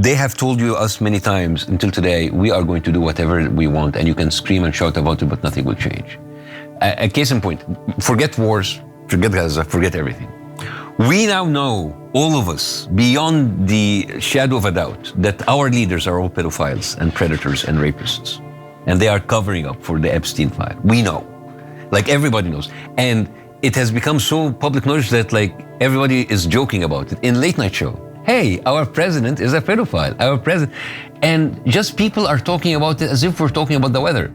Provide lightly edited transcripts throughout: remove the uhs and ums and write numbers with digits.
They have told you us many times until today, we are going to do whatever we want, and you can scream and shout about it, but nothing will change. A case in point, forget wars, forget Gaza, forget everything. We now know, all of us, beyond the shadow of a doubt, that our leaders are all pedophiles and predators and rapists. And they are covering up for the Epstein file. We know. Like, everybody knows. And it has become so public knowledge that, like, everybody is joking about it. In late night show, hey, our president is a pedophile, our president. And just people are talking about it as if we're talking about the weather.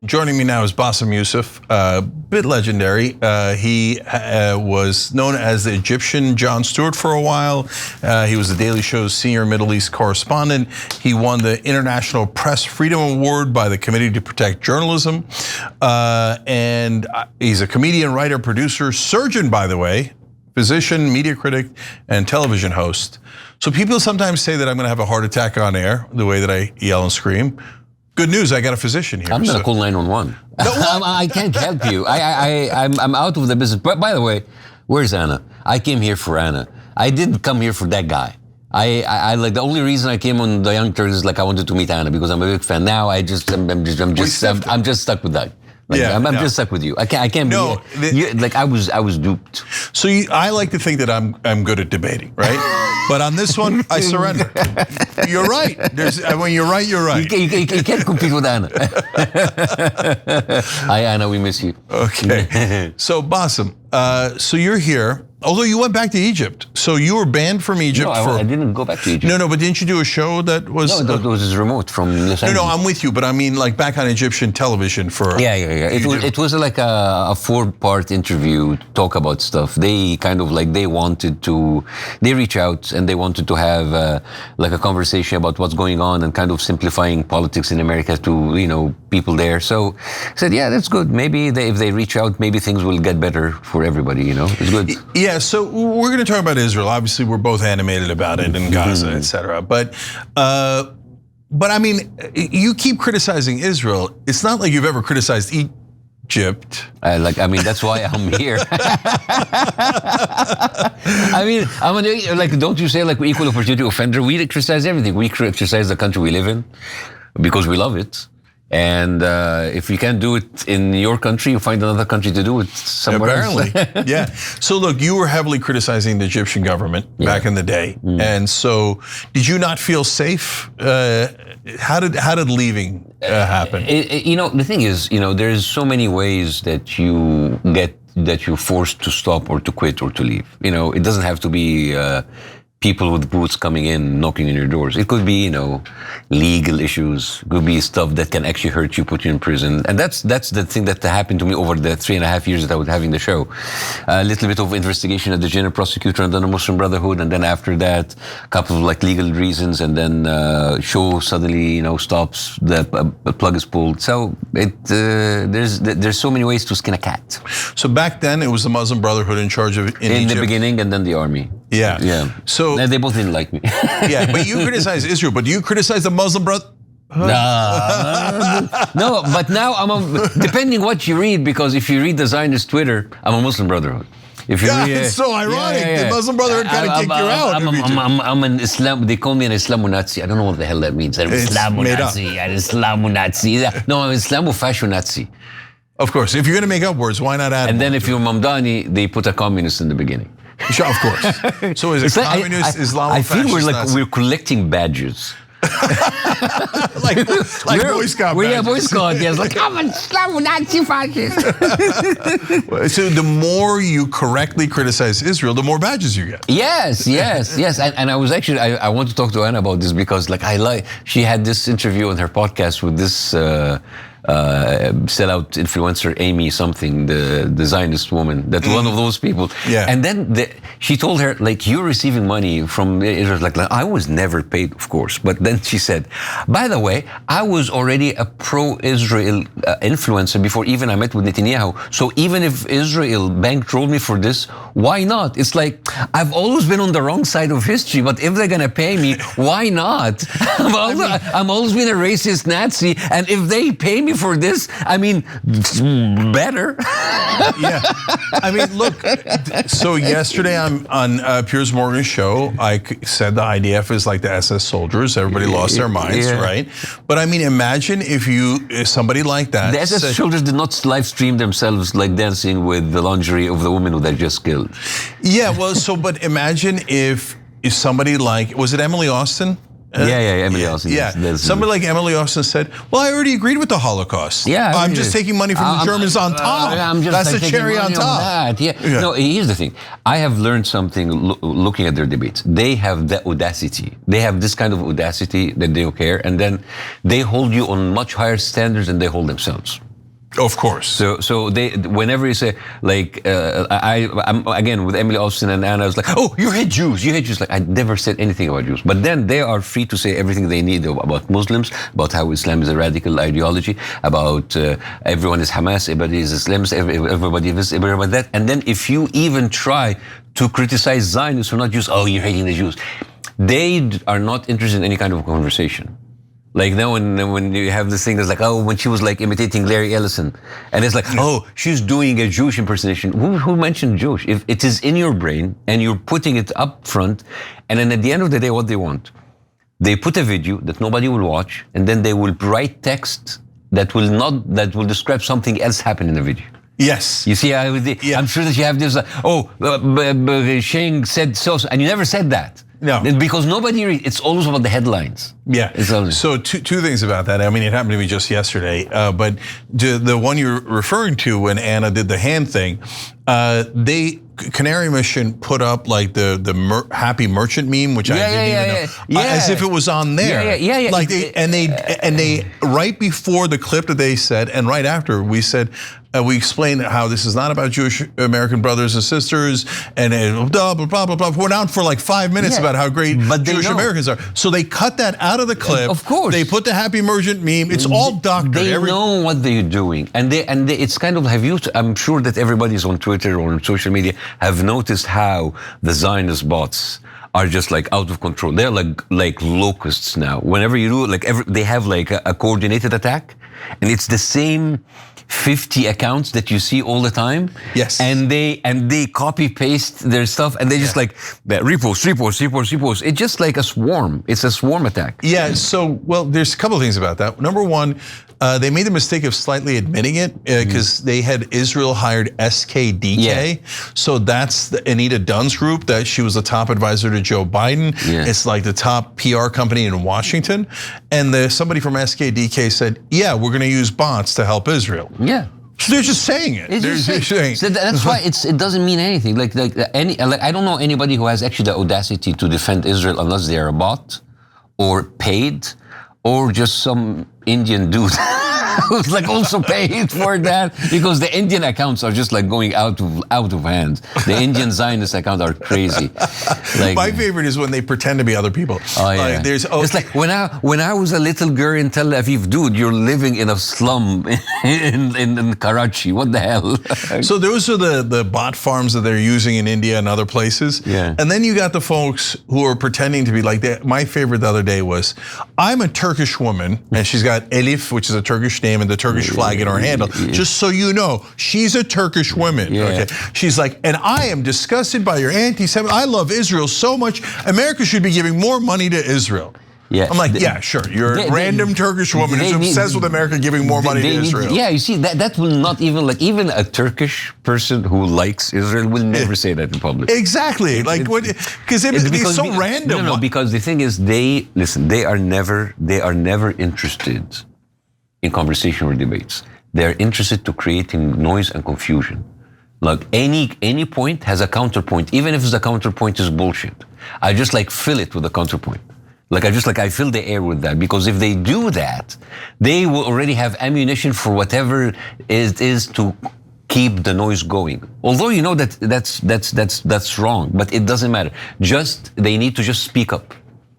Joining me now is Bassem Youssef, a bit legendary. He was known as the Egyptian Jon Stewart for a while. He was the Daily Show's senior Middle East correspondent. He won the International Press Freedom Award by the Committee to Protect Journalism. And he's a comedian, writer, producer, surgeon, by the way, physician, media critic, and television host. So people sometimes say that I'm gonna have a heart attack on air, the way that I yell and scream. Good news, I got a physician here. I'm gonna call 911. I can't help you. I'm out of the business. But by the way, where's Anna? I came here for Anna. I didn't come here for that guy. I like, the only reason I came on the Young Turks is like I wanted to meet Anna because I'm a big fan. Now I'm just stuck with that. Like, yeah, I'm just stuck with you. I can't no, be like I was duped. So I like to think that I'm good at debating, right? But on this one, I surrender. You're right. When you're right, you're right. You can't compete with Anna. Hi Anna, we miss you. Okay. So Bassem, so you're here. Although you went back to Egypt, so you were banned from Egypt. No, I didn't go back to Egypt. No, but didn't you do a show that was? No, that was remote from Los Angeles. No, I'm with you, but I mean like back on Egyptian television for. Yeah. It was like a 4-part interview, talk about stuff. They kind of like they reach out and they wanted to have like a conversation about what's going on and kind of simplifying politics in America to people there. So I said, yeah, that's good. Maybe if they reach out, maybe things will get better for everybody. It's good. Yeah, so we're going to talk about Israel. Obviously, we're both animated about it in Gaza, etc. But I mean, you keep criticizing Israel. It's not like you've ever criticized Egypt. That's why I'm here. I mean, don't you say like we're equal opportunity offender? We criticize everything. We criticize the country we live in because we love it. And if you can't do it in your country, you find another country to do it somewhere else. Yeah. So look, you were heavily criticizing the Egyptian government back in the day, and so did you not feel safe? How did leaving happen? The thing is, there's so many ways that you're forced to stop or to quit or to leave. It doesn't have to be people with boots coming in, knocking on your doors. It could be, legal issues. It could be stuff that can actually hurt you, put you in prison. And that's the thing that happened to me over the 3.5 years that I was having the show. A little bit of investigation at the general prosecutor and then the Muslim Brotherhood. And then after that, a couple of like legal reasons. And then show suddenly, stops, the plug is pulled. So there's so many ways to skin a cat. So back then it was the Muslim Brotherhood in charge of in Egypt. The beginning and then the army. Yeah. So they both didn't like me. Yeah, but you criticize Israel, but do you criticize the Muslim Brotherhood? No, but now depending what you read, because if you read the Zionist Twitter, I'm a Muslim Brotherhood. If you read, it's so ironic. Yeah. The Muslim Brotherhood kind of kicked you out. I'm an Islam. They call me an Islamo-Nazi. I don't know what the hell that means. I'm Islamo-Nazi. An Islamo-Nazi. No, I'm Islamo-fascio-Nazi. Of course, if you're going to make up words, why not add? And then if you're Mamdani, they put a communist in the beginning. Sure, of course. So is it communist, Islamo-fascist? I feel we're collecting badges. like Boy Scout badges. Yeah, Boy Scout, yes. Like, I'm an Islamo-Nazi fascist. So the more you correctly criticize Israel, the more badges you get. Yes. And I was actually, I want to talk to Anna about this because she had this interview on her podcast with this sellout influencer Amy something, the Zionist woman, that one of those people. Yeah. And then she told her, like, you're receiving money from Israel. Like, I was never paid, of course. But then she said, by the way, I was already a pro-Israel influencer before even I met with Netanyahu. So even if Israel bankrolled me for this, why not? It's like, I've always been on the wrong side of history, but if they're gonna pay me, why not? I'm always been a racist Nazi, and if they pay me for this. I mean, better. Yeah. I mean, look, so yesterday on Piers Morgan's show, I said the IDF is like the SS soldiers. Everybody lost their minds, right? But I mean, imagine if somebody like that. The SS soldiers did not live stream themselves like dancing with the lingerie of the woman who they just killed. Yeah, well, but imagine if somebody like, was it Emily Austin? Emily Austin. Yeah, somebody like Emily Austin said, well, I already agreed with the Holocaust. Yeah, I'm just taking money from the Germans on top. That's the cherry on top. No, here's the thing. I have learned something looking at their debates. They have the audacity. They have this kind of audacity that they don't care, and then they hold you on much higher standards than they hold themselves. Of course. So they, whenever you say like, I'm again with Emily Austin and Anna, I was like, oh, you hate Jews, you hate Jews. Like I never said anything about Jews, but then they are free to say everything they need about Muslims, about how Islam is a radical ideology, about everyone is Hamas, everybody is Islamists, everybody is everybody that. And then if you even try to criticize Zionists who are not Jews, oh, you're hating the Jews. They are not interested in any kind of conversation. Like now when you have this thing that's like, oh, when she was like imitating Larry Ellison, and it's like, oh, she's doing a Jewish impersonation. Who mentioned Jewish? If it is in your brain and you're putting it up front, and then at the end of the day, what they want, they put a video that nobody will watch, and then they will write text that will describe something else happened in the video. Yes. You see how I'm sure that you have this, Sheng said so, and you never said that. No. Because nobody it's always about the headlines. Yeah. So two things about that. I mean, it happened to me just yesterday, but the one you're referring to when Anna did the hand thing, Canary Mission put up like the happy merchant meme, which I didn't even know, as if it was on there. Yeah. Like they right before the clip that they said, and right after we said, we explained how this is not about Jewish American brothers and sisters, and blah blah blah blah blah. Went on for like 5 minutes about how great Jewish Americans are. So they cut that out of the clip. Of course, they put the happy merchant meme. It's all doctored. They know what they're doing, and it's kind of I'm sure that everybody's on Twitter or on social media have noticed how the Zionist bots are just like out of control. They're like locusts now. Whenever you do they have like a coordinated attack, and it's the same 50 accounts that you see all the time. Yes. And they copy paste their stuff, and they just like repost. It's just like a swarm. It's a swarm attack. Yeah. So there's a couple of things about that. Number one, they made the mistake of slightly admitting it because they had Israel hired SKDK. Yeah. So that's the Anita Dunn's group that she was the top advisor to Joe Biden. Yeah. It's like the top PR company in Washington. And somebody from SKDK said, yeah, we're going to use bots to help Israel. Yeah. So they're just saying it. They're just saying. So that's why it doesn't mean anything. Like I don't know anybody who has actually the audacity to defend Israel unless they are a bot or paid or just some Indian dude who's like also paid for that, because the Indian accounts are just like going out of hand. The Indian Zionist accounts are crazy. Like, my favorite is when they pretend to be other people. Oh yeah. It's like when I was a little girl in Tel Aviv, dude, you're living in a slum in Karachi. What the hell? So those are the bot farms that they're using in India and other places. Yeah. And then you got the folks who are pretending to be like that. My favorite the other day was, I'm a Turkish woman, and she's got Elif, which is a Turkish name, and the Turkish flag in her handle. Just so you know, she's a Turkish woman. Yeah. Okay. She's like, and I am disgusted by your anti-Semitism. I love Israel so much. America should be giving more money to Israel. Yeah. I'm like, yeah, sure. You're a random Turkish woman who's obsessed with America giving more money to Israel. Yeah, you see, that will not even a Turkish person who likes Israel will never say that in public. Exactly. Like what? Because it's so random. No, because the thing is, they are never interested in conversation or debates. They're interested to creating noise and confusion. Like any point has a counterpoint, even if the counterpoint is bullshit. I just like fill it with a counterpoint. I fill the air with that, because if they do that, they will already have ammunition for whatever it is to keep the noise going. Although you know that's wrong, but it doesn't matter. They need to just speak up.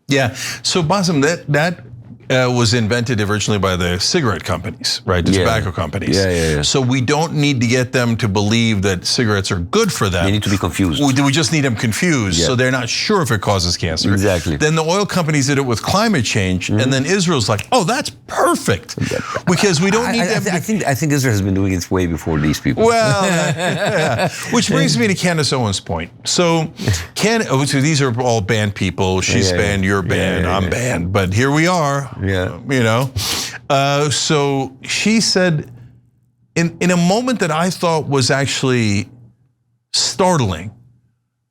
Yeah. So Bassem, that was invented originally by the cigarette companies, right? The tobacco companies. Yeah. So we don't need to get them to believe that cigarettes are good for them. They need to be confused. We just need them confused, so they're not sure if it causes cancer. Exactly. Then the oil companies did it with climate change, and then Israel's like, oh, that's perfect, because we don't need them. I think Israel has been doing it way before these people. Well, which brings me to Candace Owens' point. So, so these are all banned people. She's banned, you're banned, I'm banned, but here we are. Yeah. You know, so she said, in a moment that I thought was actually startling.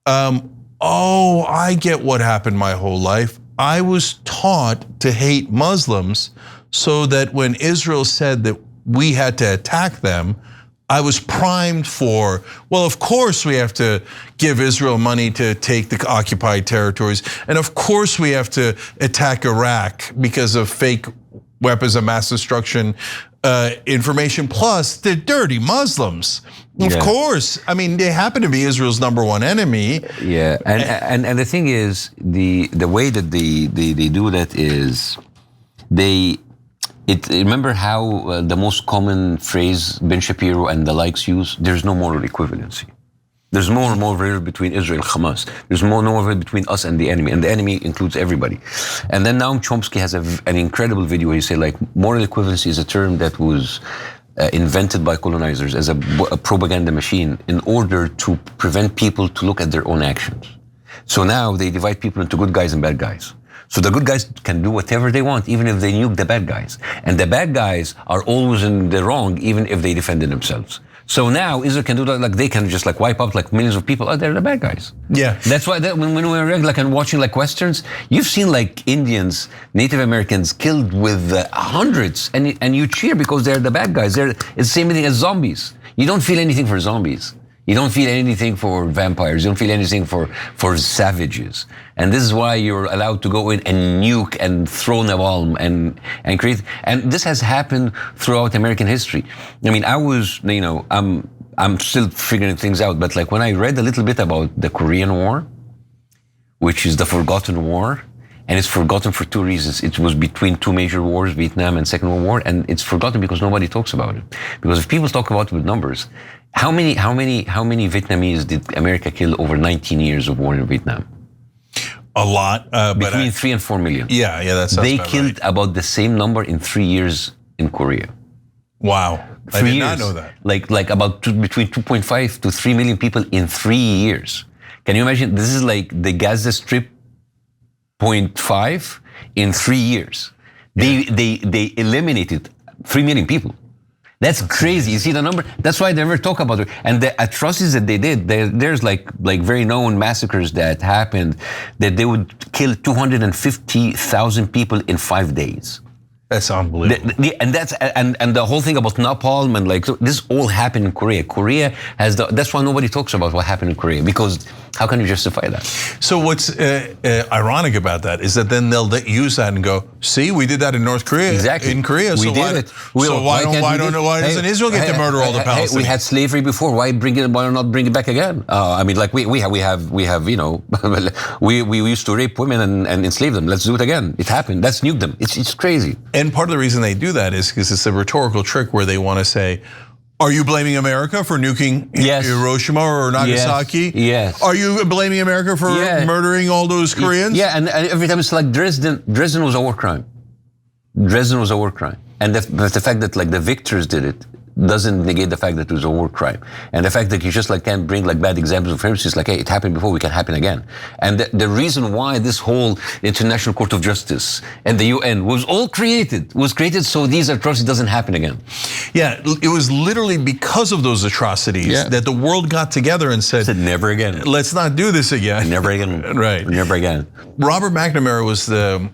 Oh, I get what happened my whole life. I was taught to hate Muslims, so that when Israel said that we had to attack them, I was primed for, well, of course we have to give Israel money to take the occupied territories. And of course we have to attack Iraq because of fake weapons of mass destruction information. Plus, they're dirty Muslims. Of course. I mean, they happen to be Israel's #1 enemy. Yeah, and the thing is, the way that they do that is remember how the most common phrase Ben Shapiro and the likes use? There's no moral equivalency. There's more and more rivalry between Israel and Hamas. There's more and more rivalry between us and the enemy includes everybody. And then Noam Chomsky has an incredible video where he say, like, moral equivalency is a term that was invented by colonizers as a propaganda machine in order to prevent people to look at their own actions. So now they divide people into good guys and bad guys. So the good guys can do whatever they want, even if they nuke the bad guys. And the bad guys are always in the wrong, even if they defended themselves. So now Israel can do that, like they can just like wipe out like millions of people. Oh, they're the bad guys. Yeah. That's why when we were like and watching like Westerns, you've seen like Indians, Native Americans killed with hundreds, and you cheer because they're the bad guys. It's the same thing as zombies. You don't feel anything for zombies. You don't feel anything for vampires. You don't feel anything for savages. And this is why you're allowed to go in and nuke and throw napalm and create. And this has happened throughout American history. I mean, I'm still figuring things out. But like when I read a little bit about the Korean War, which is the forgotten war, and it's forgotten for two reasons. It was between two major wars, Vietnam and Second World War, and it's forgotten because nobody talks about it. Because if people talk about it with numbers, how many Vietnamese did America kill over 19 years of war in Vietnam? A lot, between 3 and 4 million. Yeah, that sounds They about killed right. about the same number in 3 years in Korea. Wow, I did not know that. Like about between 2.5 to 3 million people in 3 years. Can you imagine? This is like the Gaza Strip 0.5 in 3 years. They eliminated 3 million people. That's crazy. You see the number? That's why they never talk about it. And the atrocities that they did, there's like very known massacres that happened, that they would kill 250,000 people in 5 days. That's unbelievable. And the whole thing about napalm and like this all happened in Korea. Korea has that's why nobody talks about what happened in Korea, because how can you justify that? So what's ironic about that is that then they'll use that and go, see, we did that in North Korea. Exactly. In Korea. We did it. So why doesn't Israel get to murder all the Palestinians? We had slavery before. Why not bring it back again? I mean, like we have you know, we used to rape women and enslave them. Let's do it again. It happened. Let's nuke them. It's crazy. And part of the reason they do that is because it's a rhetorical trick where they want to say, are you blaming America for nuking Hiroshima or Nagasaki? Yes. Are you blaming America for murdering all those Koreans? Yeah, and every time it's like Dresden was a war crime. Dresden was a war crime. And the fact that like the victors did it doesn't negate the fact that it was a war crime. And the fact that you just like can't bring like bad examples of history, it's like, hey, it happened before, we can happen again. And the reason why this whole International Court of Justice and the UN was created so these atrocities doesn't happen again. Yeah, it was literally because of those atrocities that the world got together and said never again. Let's not do this again. Never again. Right. Never again. Robert McNamara was the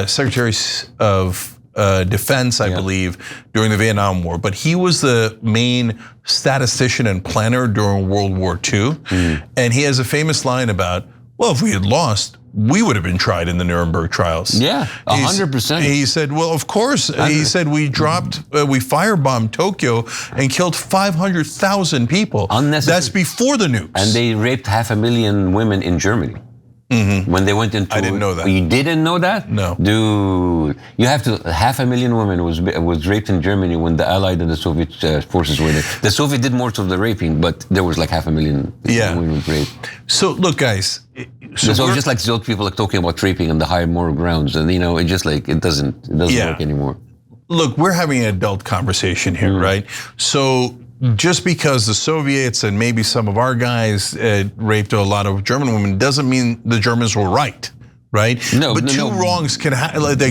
Secretary of Defense, I believe, during the Vietnam War, but he was the main statistician and planner during World War II. And he has a famous line about, well, if we had lost, we would have been tried in the Nuremberg trials. Yeah, 100%. He said, well, of course. He said, we firebombed Tokyo and killed 500,000 people. Unnecessary. That's before the nukes. And they raped 500,000 women in Germany. When they went into, I didn't know that. You didn't know that? No, dude. You have to. 500,000 women was raped in Germany when the Allied and the Soviet forces were there. The Soviet did most of the raping, but there was like 500,000 women raped. So look, guys. So just like those people like talking about raping on the higher moral grounds, and it just like it doesn't work anymore. Look, we're having an adult conversation here, right? So just because the Soviets and maybe some of our guys raped a lot of German women doesn't mean the Germans were right. Right? No, but two wrongs can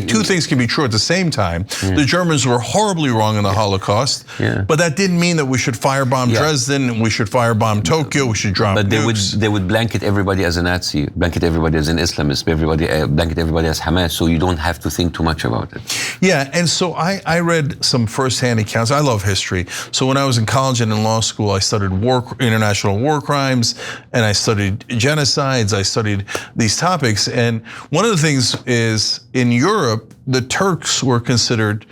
two things can be true at the same time. The Germans were horribly wrong in the Holocaust, but that didn't mean that we should firebomb Dresden, we should firebomb Tokyo, we should drop nukes. They would blanket everybody as a Nazi, blanket everybody as an Islamist, blanket everybody as Hamas, so you don't have to think too much about it. Yeah, and so I read some firsthand accounts. I love history. So when I was in college and in law school, I studied international war crimes, and I studied genocides, I studied these topics, and one of the things is in Europe, the Turks were considered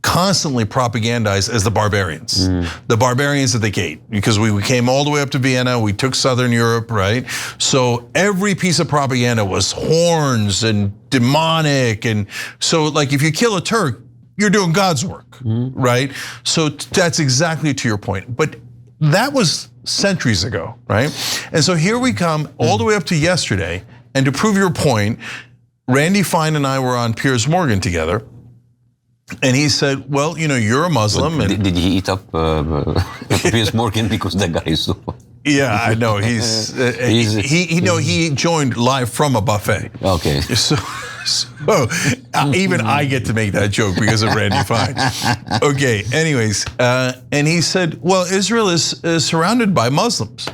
constantly propagandized as the barbarians. The barbarians at the gate, because we came all the way up to Vienna, we took Southern Europe, right? So every piece of propaganda was horns and demonic. And so like if you kill a Turk, you're doing God's work, right? So that's exactly to your point. But that was centuries ago, right? And so here we come all the way up to yesterday. And to prove your point, Randy Fine and I were on Piers Morgan together, and he said, "Well, you're a Muslim." And did he eat up Piers Morgan because that guy is so? Yeah, I know. He joined live from a buffet. Okay. So even I get to make that joke because of Randy Fine. Okay. Anyways, and he said, "Well, Israel is surrounded by Muslims."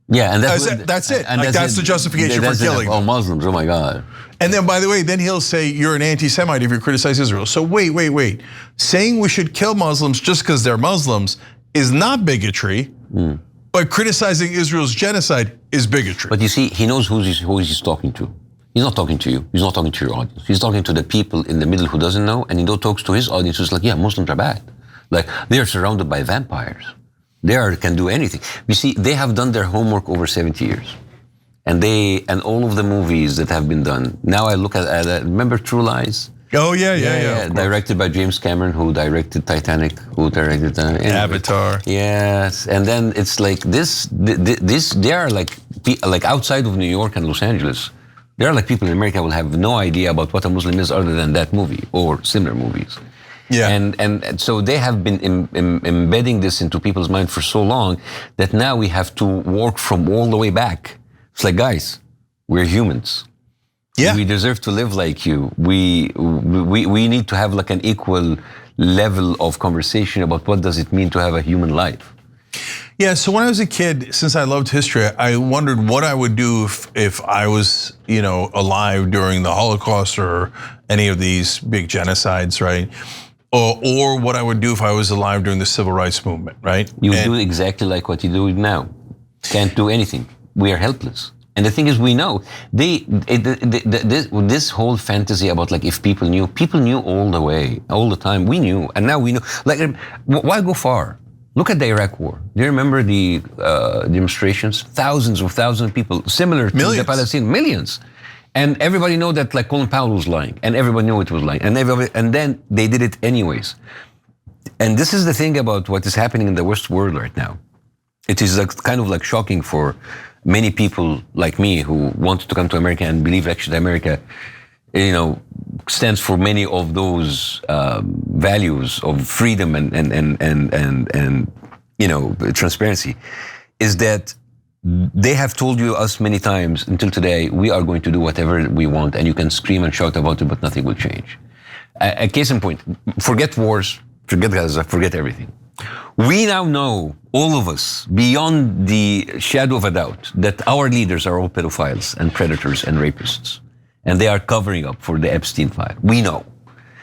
Yeah, and that's it. And that's the justification for killing all Muslims. Oh my God! And then, by the way, then he'll say you're an anti-Semite if you criticize Israel. So wait. Saying we should kill Muslims just because they're Muslims is not bigotry, but criticizing Israel's genocide is bigotry. But you see, he knows who he's talking to. He's not talking to you. He's not talking to your audience. He's talking to the people in the middle who doesn't know, and he talks to his audience who's like, yeah, Muslims are bad. Like they are surrounded by vampires. They can do anything. You see, they have done their homework over 70 years. And all of the movies that have been done. Now I look at remember True Lies? Oh yeah. Directed by James Cameron, who directed Titanic, who directed Avatar. Yes, and then it's like this. They are like outside of New York and Los Angeles. There are like people in America will have no idea about what a Muslim is other than that movie or similar movies. Yeah. And so they have been embedding this into people's mind for so long that now we have to work from all the way back. It's like, guys, we're humans. Yeah. We deserve to live like you. We need to have like an equal level of conversation about what does it mean to have a human life. Yeah, so when I was a kid, since I loved history, I wondered what I would do if I was, alive during the Holocaust or any of these big genocides, right? Or what I would do if I was alive during the Civil Rights Movement, right? You do exactly like what you do now. Can't do anything. We are helpless. And the thing is, we know this whole fantasy about like if people knew all the time. We knew, and now we know. Like, why go far? Look at the Iraq War. Do you remember the demonstrations? Thousands of people, similar to the Palestinian, millions. And everybody know that like Colin Powell was lying, and everybody knew it was lying, and then they did it anyways. And this is the thing about what is happening in the West world right now. It is like kind of like shocking for many people like me who wanted to come to America and believe actually America, stands for many of those values of freedom and transparency. Is that they have told us many times until today, we are going to do whatever we want, and you can scream and shout about it, but nothing will change. A case in point: forget wars, forget Gaza, forget everything. We now know, all of us, beyond the shadow of a doubt, that our leaders are all pedophiles and predators and rapists. And they are covering up for the Epstein file. We know.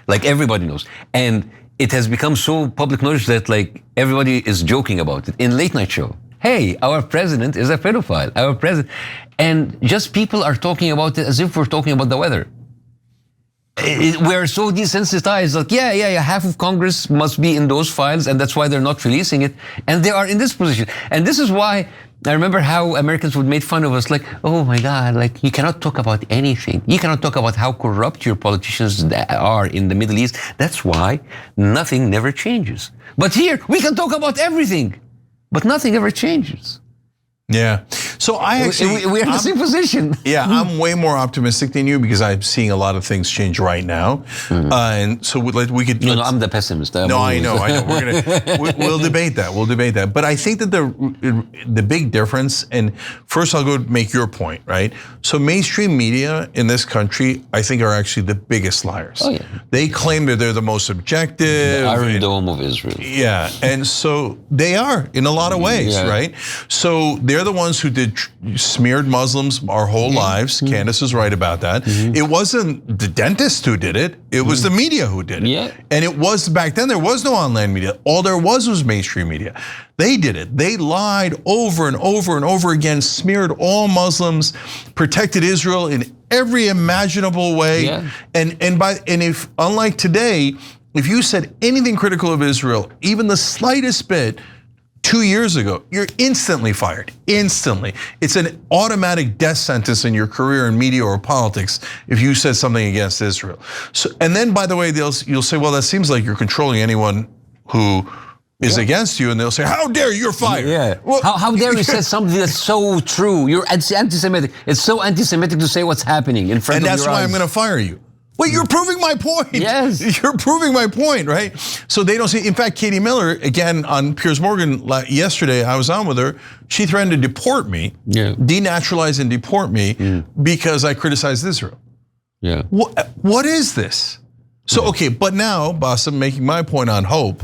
Like everybody knows. And it has become so public knowledge that like everybody is joking about it. In late night show, hey, our president is a pedophile. Our president. And just people are talking about it as if we're talking about the weather. We're so desensitized, like, yeah, half of Congress must be in those files, and that's why they're not releasing it. And they are in this position. And this is why I remember how Americans would make fun of us, like, oh my God, like you cannot talk about anything. You cannot talk about how corrupt your politicians are in the Middle East. That's why nothing never changes. But here, we can talk about everything, but nothing ever changes. Yeah. So I actually we're in the same position. Yeah, I'm way more optimistic than you because I'm seeing a lot of things change right now, and so we could. No, I'm the pessimist. I know. We'll debate that. We'll debate that. But I think that the big difference, and first I'll go make your point, right? So mainstream media in this country, I think, are actually the biggest liars. Oh yeah. They claim that they're the most objective. The Iron Dome of Israel. Yeah, and so they are in a lot of ways, right? So they're the ones who smeared Muslims our whole lives. Candace is right about that. It wasn't the dentist who did it. It was the media who did it. Yeah. And it was back then, there was no online media. All there was mainstream media. They did it. They lied over and over and over again, smeared all Muslims, protected Israel in every imaginable way. Yeah. And if unlike today, if you said anything critical of Israel, even the slightest bit, 2 years ago, you're instantly fired, instantly. It's an automatic death sentence in your career in media or politics if you said something against Israel. So, and then by the way, you'll say, well, that seems like you're controlling anyone who is against you, and they'll say, how dare you're fired. Yeah, well, how dare you say something that's so true. You're anti-Semitic. It's so anti-Semitic to say what's happening in front of your eyes. And that's why I'm gonna fire you. Well, you're proving my point. Yes. You're proving my point, right? So they don't see, in fact, Katie Miller, again, on Piers Morgan yesterday, I was on with her, she threatened to deport me, denaturalize and deport me because I criticized Israel. Yeah. What is this? So, okay, but now, Bassem, making my point on hope,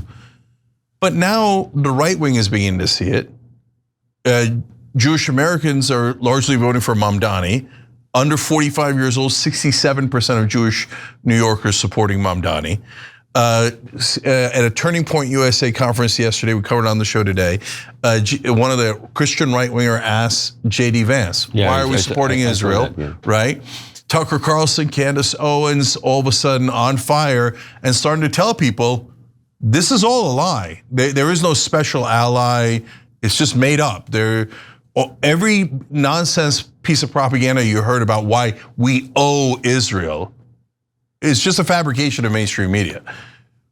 but now the right wing is beginning to see it. Jewish Americans are largely voting for Mamdani. Under 45 years old, 67% of Jewish New Yorkers supporting Mamdani. At a Turning Point USA conference yesterday, we covered on the show today, one of the Christian right-winger asked J.D. Vance, why are we supporting Israel, right? Tucker Carlson, Candace Owens, all of a sudden on fire and starting to tell people, this is all a lie. There is no special ally, it's just made up. Every nonsense piece of propaganda you heard about why we owe Israel is just a fabrication of mainstream media.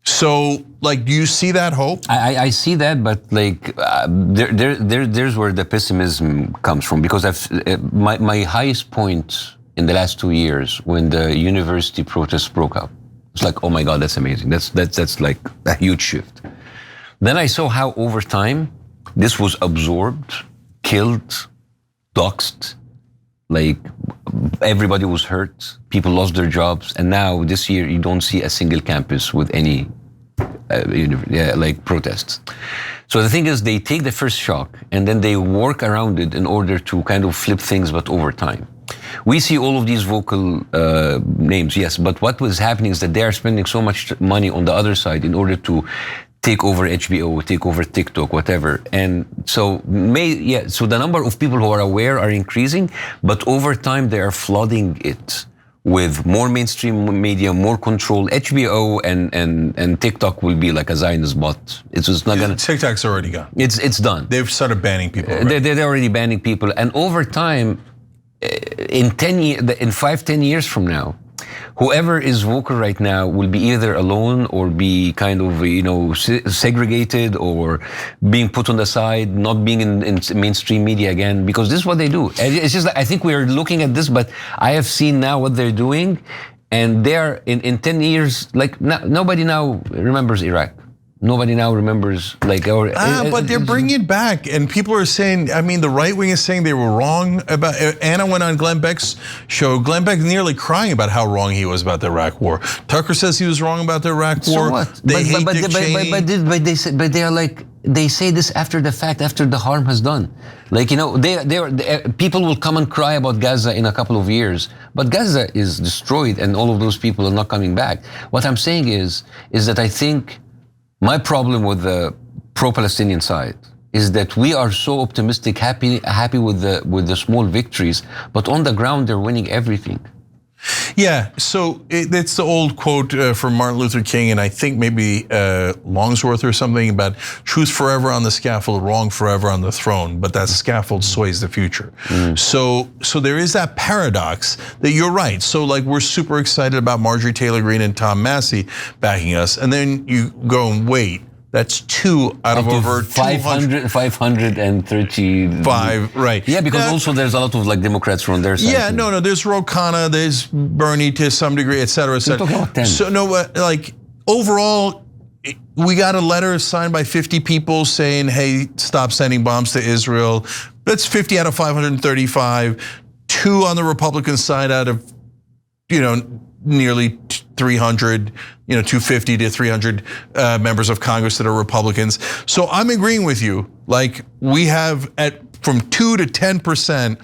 So, like, do you see that hope? I see that, but like, there's where the pessimism comes from, because my highest point in the last 2 years when the university protests broke up, it's like, oh my God, that's amazing. That's like a huge shift. Then I saw how over time this was absorbed, killed, doxed, like everybody was hurt, people lost their jobs, and now this year you don't see a single campus with any like protests. So the thing is, they take the first shock and then they work around it in order to kind of flip things, but over time. We see all of these vocal names, yes, but what was happening is that they are spending so much money on the other side in order to take over HBO, take over TikTok, whatever. And so so the number of people who are aware are increasing, but over time they are flooding it with more mainstream media, more control. HBO and TikTok will be like a Zionist bot. It's just not gonna. TikTok's already gone. It's done. They've started banning people. Already. They're already banning people, and over time, in 5-10 years from now, whoever is vocal right now will be either alone or be kind of segregated or being put on the side, not being in mainstream media again, because this is what they do. It's just like, I think we're looking at this, but I have seen now what they're doing, and they're in 10 years, like nobody now remembers Iraq. Nobody now remembers, like, but they're bringing it back, and people are saying. I mean, the right wing is saying they were wrong about. Anna went on Glenn Beck's show. Glenn Beck nearly crying about how wrong he was about the Iraq War. Tucker says he was wrong about the Iraq War. So what? They hate Dick Cheney. But they are like, they say this after the fact, after the harm has done. Like, people will come and cry about Gaza in a couple of years, but Gaza is destroyed, and all of those people are not coming back. What I'm saying is that I think. My problem with the pro-Palestinian side is that we are so optimistic, happy with the small victories, but on the ground they're winning everything. Yeah, so it's the old quote from Martin Luther King, and I think maybe Longsworth or something about truth forever on the scaffold, wrong forever on the throne, but that scaffold sways the future. So there is that paradox that you're right. So like we're super excited about Marjorie Taylor Greene and Tom Massey backing us, and then you go and wait. That's 2 out of over 535, right? Yeah, because also there's a lot of like Democrats from their side. Yeah, no, there's Ro Khanna, there's Bernie to some degree, et cetera, et cetera. We're talking about 10. So no, like overall, we got a letter signed by 50 people saying, "Hey, stop sending bombs to Israel." That's 50 out of 535. 2 on the Republican side out of, nearly 300, 250 to 300 members of Congress that are Republicans. So I'm agreeing with you. Like we have from 2 to 10%,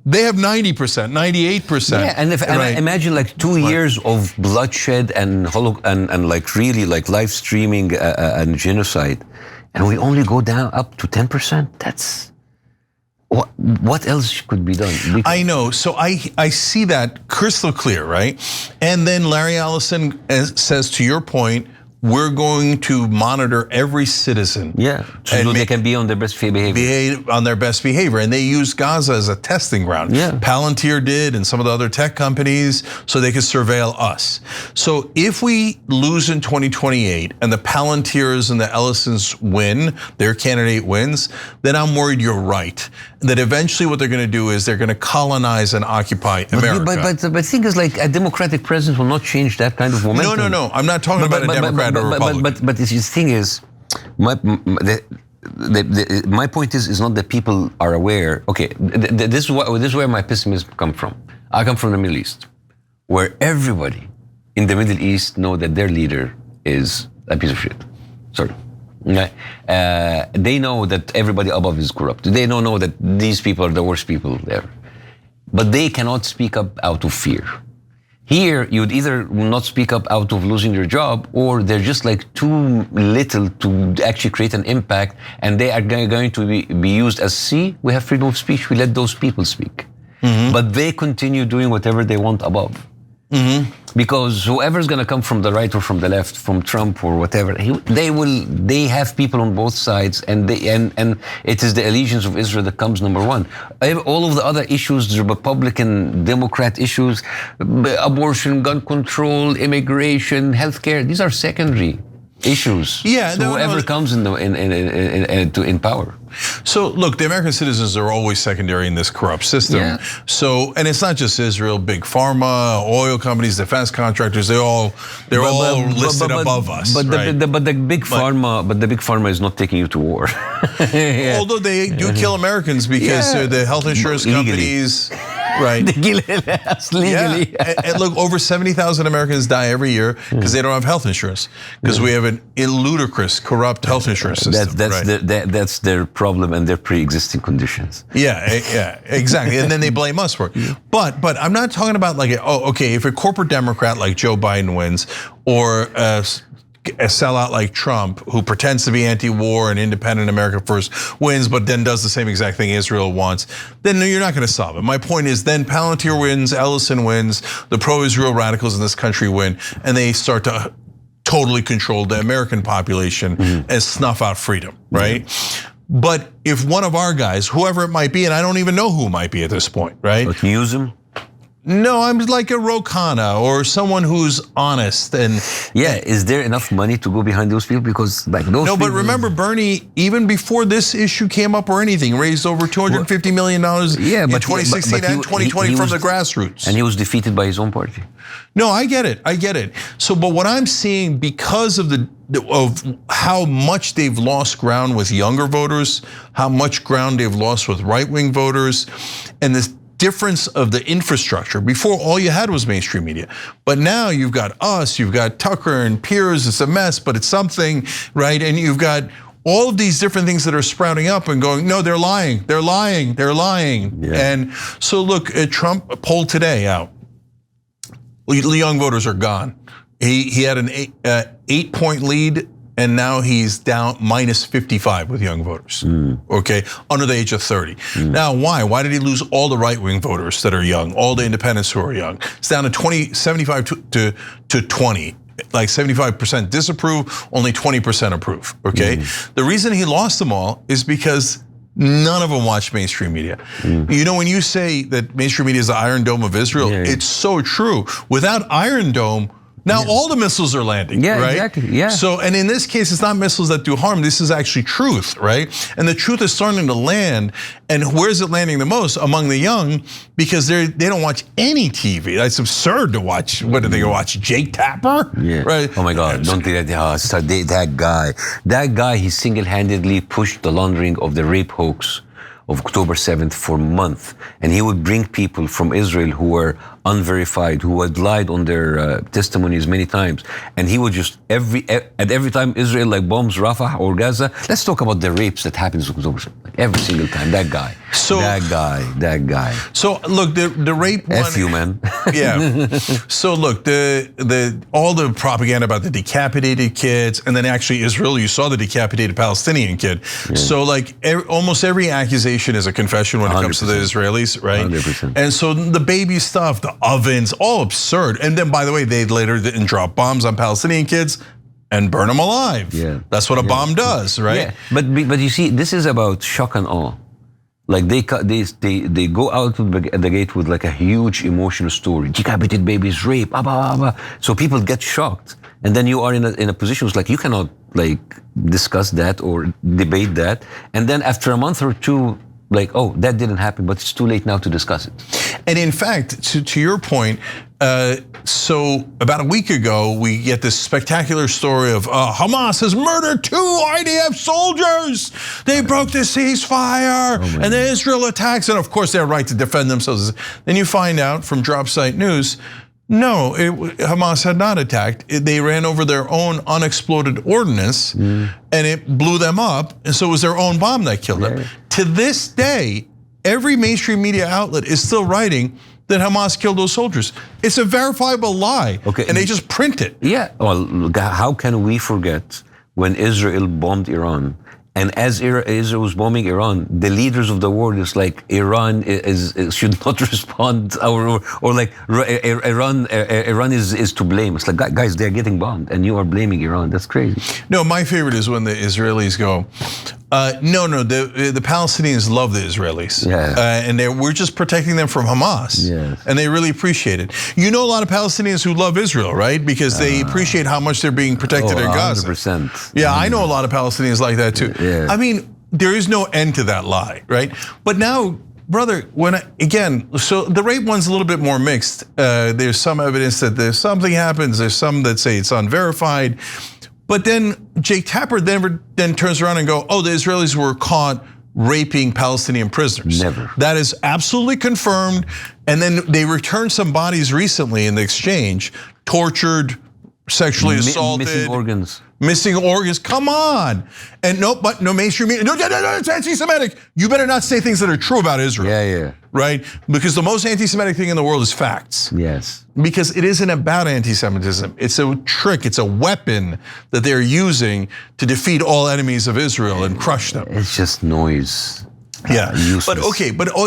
they have 90%, 98%. Yeah, and imagine like 2 years of bloodshed and like really like live streaming and genocide, and we only go down up to 10%. That's what else could be done? I know, so I see that crystal clear, right? And then Larry Ellison says, to your point, we're going to monitor every citizen. Yeah, so they can be on their best behavior. On their best behavior, and they use Gaza as a testing ground. Yeah. Palantir did, and some of the other tech companies, so they could surveil us. So if we lose in 2028 and the Palantirs and the Ellisons win, their candidate wins, then I'm worried you're right. That eventually what they're going to do is they're going to colonize and occupy America. But the thing is, like a democratic president will not change that kind of momentum. No. I'm not talking about a Democrat or Republican. But the thing is, my point is not that people are aware. Okay, this is where my pessimism comes from. I come from the Middle East, where everybody in the Middle East know that their leader is a piece of shit. Sorry. They know that everybody above is corrupt. They don't know that these people are the worst people there. But they cannot speak up out of fear. Here, you'd either not speak up out of losing your job, or they're just like too little to actually create an impact, and they are going to be used as, see, we have freedom of speech, we let those people speak. But they continue doing whatever they want above. Because whoever's going to come from the right or from the left, from Trump or whatever, they have people on both sides, and it is the allegiance of Israel that comes number one. All of the other issues, the Republican, Democrat issues, abortion, gun control, immigration, healthcare, these are secondary issues. Yeah, so whoever comes in power. So look, the American citizens are always secondary in this corrupt system. Yeah. So, and it's not just Israel, big pharma, oil companies, defense contractors, they're all listed above us. But the big pharma is not taking you to war. Yeah. Although they do kill Americans because the health insurance companies. Right. They kill us legally. Yeah. And look, over 70,000 Americans die every year because they don't have health insurance, because we have an ludicrous, corrupt health insurance system. That's their problem and their pre-existing conditions. Yeah, exactly. And then they blame us for it. But I'm not talking about like, if a corporate Democrat like Joe Biden wins, or a sellout like Trump, who pretends to be anti-war and independent America first, wins, but then does the same exact thing Israel wants, then you're not going to solve it. My point is, then Palantir wins, Ellison wins, the pro-Israel radicals in this country win, and they start to totally control the American population and snuff out freedom, right? But if one of our guys, whoever it might be, and I don't even know who it might be at this point, right? But you use them? No, I'm like a Ro Khanna or someone who's honest and is there enough money to go behind those people? Because like those. No, but remember Bernie, even before this issue came up or anything, raised over $250 million in 2016 and 2020 from the grassroots. And he was defeated by his own party. No, I get it. So, but what I'm seeing, because of how much they've lost ground with younger voters, how much ground they've lost with right-wing voters, and this difference of the infrastructure. Before, all you had was mainstream media, but now you've got us, you've got Tucker and Piers. It's a mess, but it's something, right? And you've got all of these different things that are sprouting up and going, no, they're lying. Yeah. And so look, Trump polled today out. The young voters are gone. He had an 8-point lead and now he's down minus 55 with young voters, okay, under the age of 30. Now, why? Why did he lose all the right-wing voters that are young, all the independents who are young? It's down to 75 to 20. Like 75% disapprove, only 20% approve, okay? The reason he lost them all is because none of them watch mainstream media. You know, when you say that mainstream media is the Iron Dome of Israel, it's so true. Without Iron Dome, now all the missiles are landing, right? Exactly, yeah. So, and in this case, it's not missiles that do harm. This is actually truth, right? And the truth is starting to land. And where's it landing the most? Among the young, because they don't watch any TV. That's absurd to watch. What do they go watch? Jake Tapper? Yeah. Right. Oh my God! Don't do that. That guy. He single-handedly pushed the laundering of the rape hoax of October 7th for months, and he would bring people from Israel who were unverified, who had lied on their testimonies many times, and he would just every time Israel like bombs Rafah or Gaza, let's talk about the rapes that happens in October 7th. Like every single time, that guy. That guy. So look, the rape one. F you, man. Yeah. So look, the all the propaganda about the decapitated kids, and then actually Israel, you saw the decapitated Palestinian kid. So like almost every accusation is a confession when it comes to the Israelis, right? 100%. And so the baby stuff, the ovens, all absurd. And then, by the way, they later didn't drop bombs on Palestinian kids and burn them alive. Yeah, that's what a bomb does, right? Yeah, but you see, this is about shock and awe. Like they go out of the gate with like a huge emotional story, decapitated babies, rape, blah, blah, blah. So people get shocked, and then you are in a position like you cannot like discuss that or debate that, and then after a month or two, like, oh, that didn't happen, but it's too late now to discuss it. And in fact, to your point, so about a week ago, we get this spectacular story of Hamas has murdered 2 IDF soldiers. They broke the ceasefire, and then Israel attacks, and of course they're right to defend themselves. Then you find out from Drop Site News, no, Hamas had not attacked. They ran over their own unexploded ordnance, and it blew them up, and so it was their own bomb that killed them. To this day, every mainstream media outlet is still writing that Hamas killed those soldiers. It's a verifiable lie, and they just print it. Yeah, well, how can we forget when Israel bombed Iran? And as Israel was bombing Iran, the leaders of the world is like Iran should not respond, or like Iran is to blame. It's like, guys, they're getting bombed, and you are blaming Iran. That's crazy. No, my favorite is when the Israelis go, no, the Palestinians love the Israelis, and we're just protecting them from Hamas, and they really appreciate it. You know a lot of Palestinians who love Israel, right? Because they appreciate how much they're being protected in Gaza. 100%. Yeah, I know a lot of Palestinians like that too. Yeah. I mean, there is no end to that lie, right? But now, brother, so the rape one's a little bit more mixed. There's some evidence that there's something happens. There's some that say it's unverified. But then Jake Tapper then turns around and go, oh, the Israelis were caught raping Palestinian prisoners. Never. That is absolutely confirmed. And then they returned some bodies recently in the exchange, tortured, sexually assaulted. Missing organs, come on. And no mainstream media, no, it's anti-Semitic. You better not say things that are true about Israel. Yeah. Right? Because the most anti-Semitic thing in the world is facts. Yes. Because it isn't about anti-Semitism. It's a trick, it's a weapon that they're using to defeat all enemies of Israel and crush them. It's just noise. Yeah, but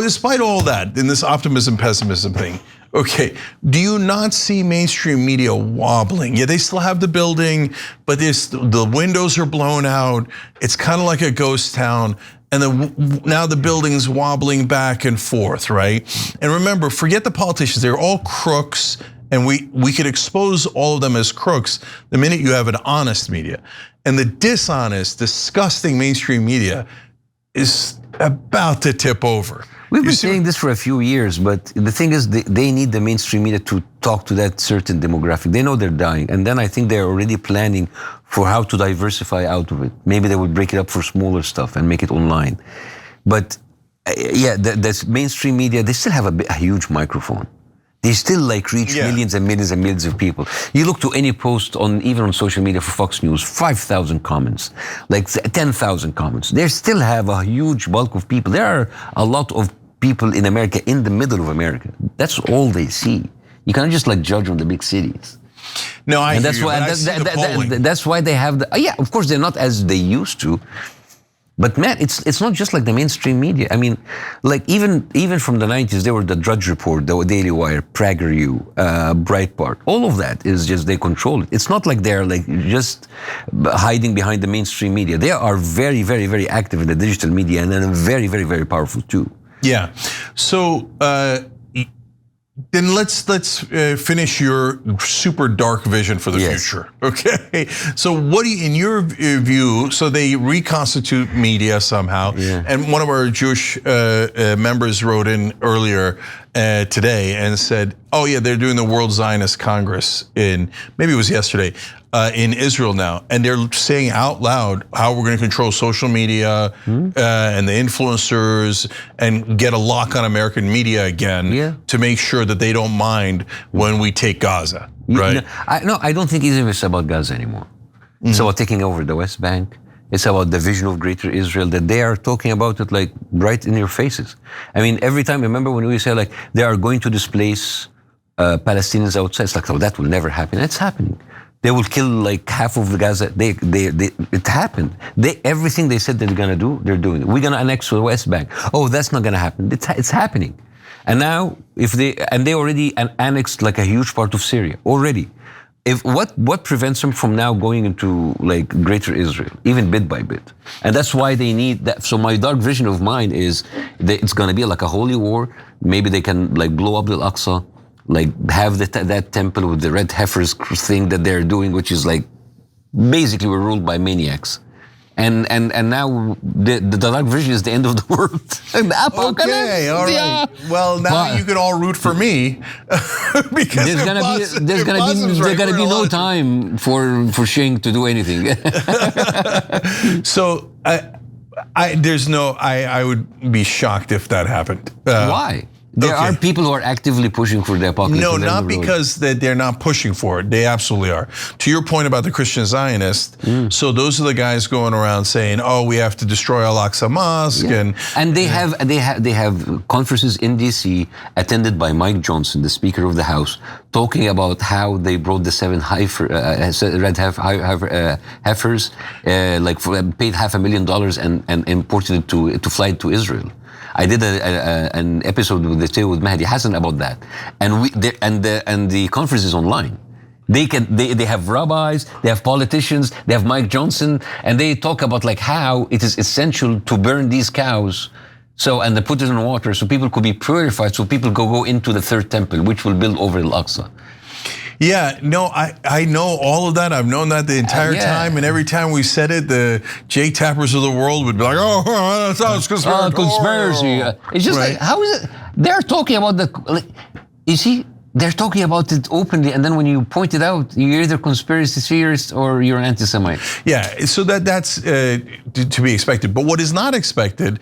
despite all that, in this optimism, pessimism thing, okay, do you not see mainstream media wobbling? Yeah, they still have the building, but the windows are blown out. It's kind of like a ghost town. And now the building's wobbling back and forth, right? And remember, forget the politicians, they're all crooks, and we could expose all of them as crooks the minute you have an honest media. And the dishonest, disgusting mainstream media is about to tip over. We've been saying this for a few years, but the thing is, they need the mainstream media to talk to that certain demographic. They know they're dying, and then I think they're already planning for how to diversify out of it. Maybe they would break it up for smaller stuff and make it online. But yeah, the mainstream media, they still have a huge microphone. They still like reach millions and millions and millions of people. You look to any post even on social media for Fox News, 5,000 comments, like 10,000 comments. They still have a huge bulk of people. There are a lot of people in America, in the middle of America. That's all they see. You can't just like judge on the big cities. No, I and that's hear you, why but I see the polling. that's why they have the yeah. Of course, they're not as they used to. But man, it's not just like the mainstream media. I mean, like even from the 90s, there were the Drudge Report, the Daily Wire, PragerU, Breitbart. All of that is just they control it. It's not like they're like just hiding behind the mainstream media. They are very, very, very active in the digital media and then very, very, very powerful too. Yeah. So then let's finish your super dark vision for the future. Okay. So what do you, in your view? So they reconstitute media somehow, and one of our Jewish members wrote in earlier today and said, "Oh yeah, they're doing the World Zionist Congress in maybe it was yesterday." In Israel now, and they're saying out loud how we're going to control social media and the influencers and get a lock on American media again to make sure that they don't mind when we take Gaza, right? No, I don't think even it's about Gaza anymore. It's about taking over the West Bank. It's about the vision of greater Israel that they are talking about it like right in your faces. I mean, every time, remember when we say like they are going to displace Palestinians outside, it's like, oh, that will never happen. It's happening. They will kill like half of the Gaza. It happened. Everything they said they're gonna do, they're doing it. We're gonna annex the West Bank. Oh, that's not gonna happen. It's happening. And now, they already annexed like a huge part of Syria already. What prevents them from now going into like greater Israel, even bit by bit? And that's why they need that. So my dark vision of mine is that it's gonna be like a holy war. Maybe they can like blow up the Al-Aqsa. Like have that temple with the red heifers thing that they're doing, which is like basically we're ruled by maniacs, and now the dark vision is the end of the world. Okay, all right. Well, now you can all root for me because there's gonna be no time for Shing to do anything. So I would be shocked if that happened. Why? There are people who are actively pushing for the apocalypse. No, not because they're not pushing for it. They absolutely are. To your point about the Christian Zionists, so those are the guys going around saying, "Oh, we have to destroy Al-Aqsa Mosque," and they have conferences in DC attended by Mike Johnson, the Speaker of the House, talking about how they brought the 7 red heifers, like paid $500,000 and imported it to fly it to Israel. I did an episode with Mahdi Hassan about that, and the conference is online. They have rabbis, they have politicians, they have Mike Johnson, and they talk about like how it is essential to burn these cows, and they put it in water so people could be purified, so people could go into the third temple, which will build over Al-Aqsa. Yeah, no, I know all of that. I've known that the entire time, and every time we said it, the Jake Tappers of the world would be like, "Oh, that sounds conspiracy." It's just like, how is it? They're talking about you see, they're talking about it openly, and then when you point it out, you're either conspiracy theorist or you're an anti-Semite. Yeah, so that's to be expected. But what is not expected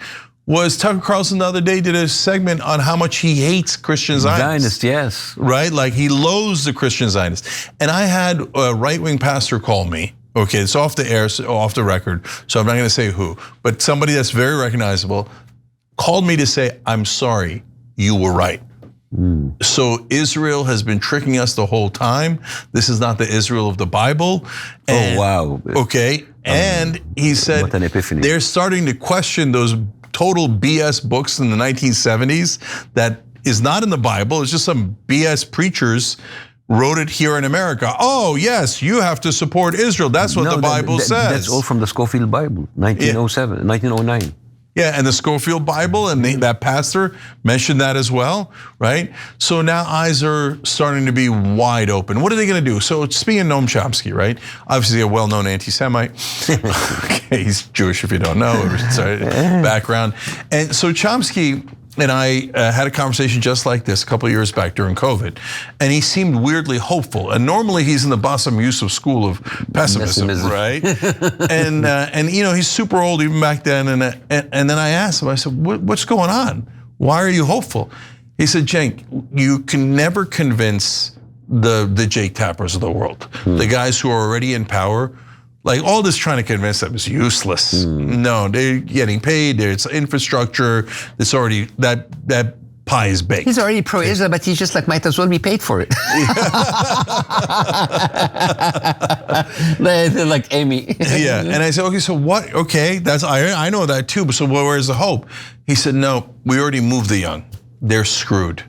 was Tucker Carlson the other day did a segment on how much he hates Christian Zionists. Zionists, yes. Right, like he loathes the Christian Zionists. And I had a right-wing pastor call me. Okay, it's off the air, off the record, so I'm not gonna say who, but somebody that's very recognizable called me to say, "I'm sorry, you were right." So Israel has been tricking us the whole time. This is not the Israel of the Bible. And, oh, wow. Okay, and he said what an epiphany. They're starting to question those total BS books in the 1970s that is not in the Bible. It's just some BS preachers wrote it here in America. Oh yes, you have to support Israel. That's what the Bible says. That's all from the Scofield Bible, 1907, 1909. Yeah, and the Scofield Bible, and that pastor mentioned that as well, right? So now eyes are starting to be wide open. What are they gonna do? So speaking of Noam Chomsky, right? Obviously a well-known anti-Semite. Okay, he's Jewish if you don't know, background. And so Chomsky and I had a conversation just like this a couple of years back during COVID, and he seemed weirdly hopeful. And normally he's in the Bassem Youssef school of pessimism, right? and you know, he's super old even back then. And then I asked him, I said, "What's going on? Why are you hopeful?" He said, "Cenk, you can never convince the Jake Tappers of the world, the guys who are already in power." Like all this trying to convince them is useless. No, they're getting paid. There's infrastructure. It's already that pie is baked. He's already pro-Israel, but he's just like, might as well be paid for it. Like Amy. Yeah, and I said, okay, so what? Okay, I know that too. But so where's the hope? He said, no, we already moved the young. They're screwed.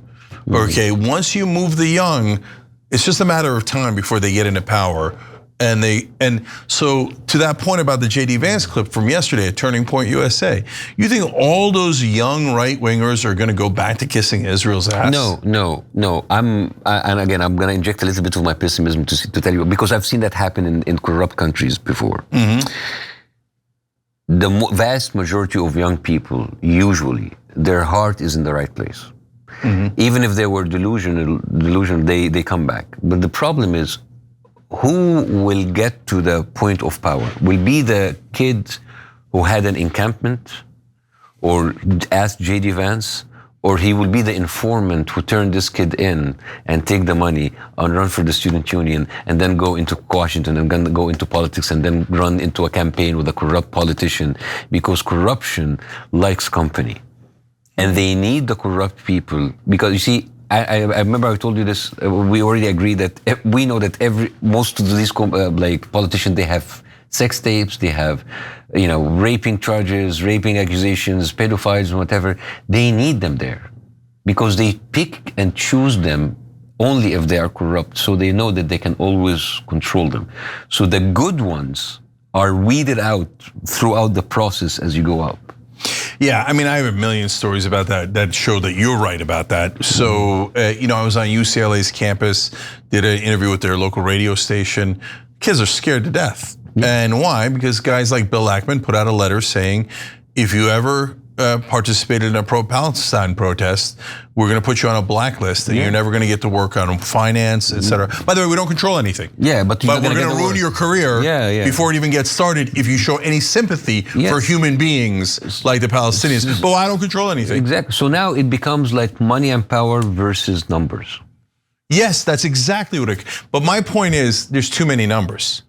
Okay, once you move the young, it's just a matter of time before they get into power. And so to that point about the JD Vance clip from yesterday at Turning Point USA, you think all those young right wingers are going to go back to kissing Israel's ass? No. And again, I'm going to inject a little bit of my pessimism to tell you, because I've seen that happen in corrupt countries before. The vast majority of young people, usually, their heart is in the right place. Even if they were delusional, they come back. But the problem is, who will get to the point of power? Will be the kid who had an encampment or asked JD Vance, or he will be the informant who turned this kid in and take the money and run for the student union and then go into Washington and then go into politics and then run into a campaign with a corrupt politician, because corruption likes company. And they need the corrupt people, because you see, I remember I told you this. We already agreed that we know that most of these like politicians, they have sex tapes, they have, raping charges, raping accusations, pedophiles, whatever. They need them there because they pick and choose them only if they are corrupt. So they know that they can always control them. So the good ones are weeded out throughout the process as you go up. Yeah, I mean, I have a million stories about that show that you're right about that. So, I was on UCLA's campus, did an interview with their local radio station. Kids are scared to death. And why? Because guys like Bill Ackman put out a letter saying, if you ever participated in a pro-Palestine protest, we're going to put you on a blacklist, and you're never going to get to work on finance, etc. By the way, we don't control anything. Yeah, but we're going to ruin your career before it even gets started if you show any sympathy for human beings like the Palestinians. But I don't control anything. Exactly. So now it becomes like money and power versus numbers. Yes, that's exactly what it. But my point is, there's too many numbers.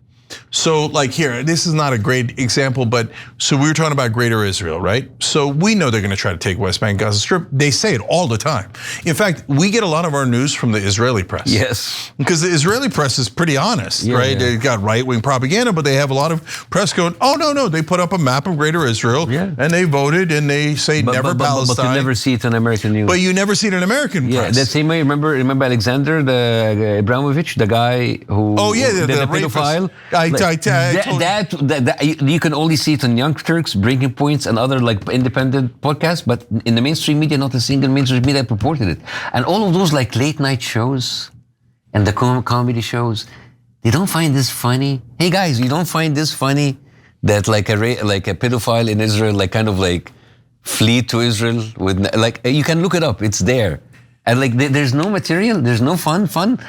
So like here, this is not a great example, but so we were talking about Greater Israel, right? So we know they're going to try to take West Bank, Gaza Strip. They say it all the time. In fact, we get a lot of our news from the Israeli press. Yes. Because the Israeli press is pretty honest, right? Yeah. They've got right-wing propaganda, but they have a lot of press going, oh, no. They put up a map of Greater Israel and they voted and they say never Palestine. But you never see it in American news. But you never see it in American press. Yeah, that same way, remember Alexander, the Abramovich, the guy who the pedophile? That you can only see it on Young Turks, Breaking Points, and other like independent podcasts, but in the mainstream media, not a single mainstream media purported it. And all of those like late night shows and the comedy shows, they don't find this funny. Hey guys, you don't find this funny that like a pedophile in Israel, like kind of like flee to Israel with like, you can look it up, it's there. And like there's no material, there's no fun,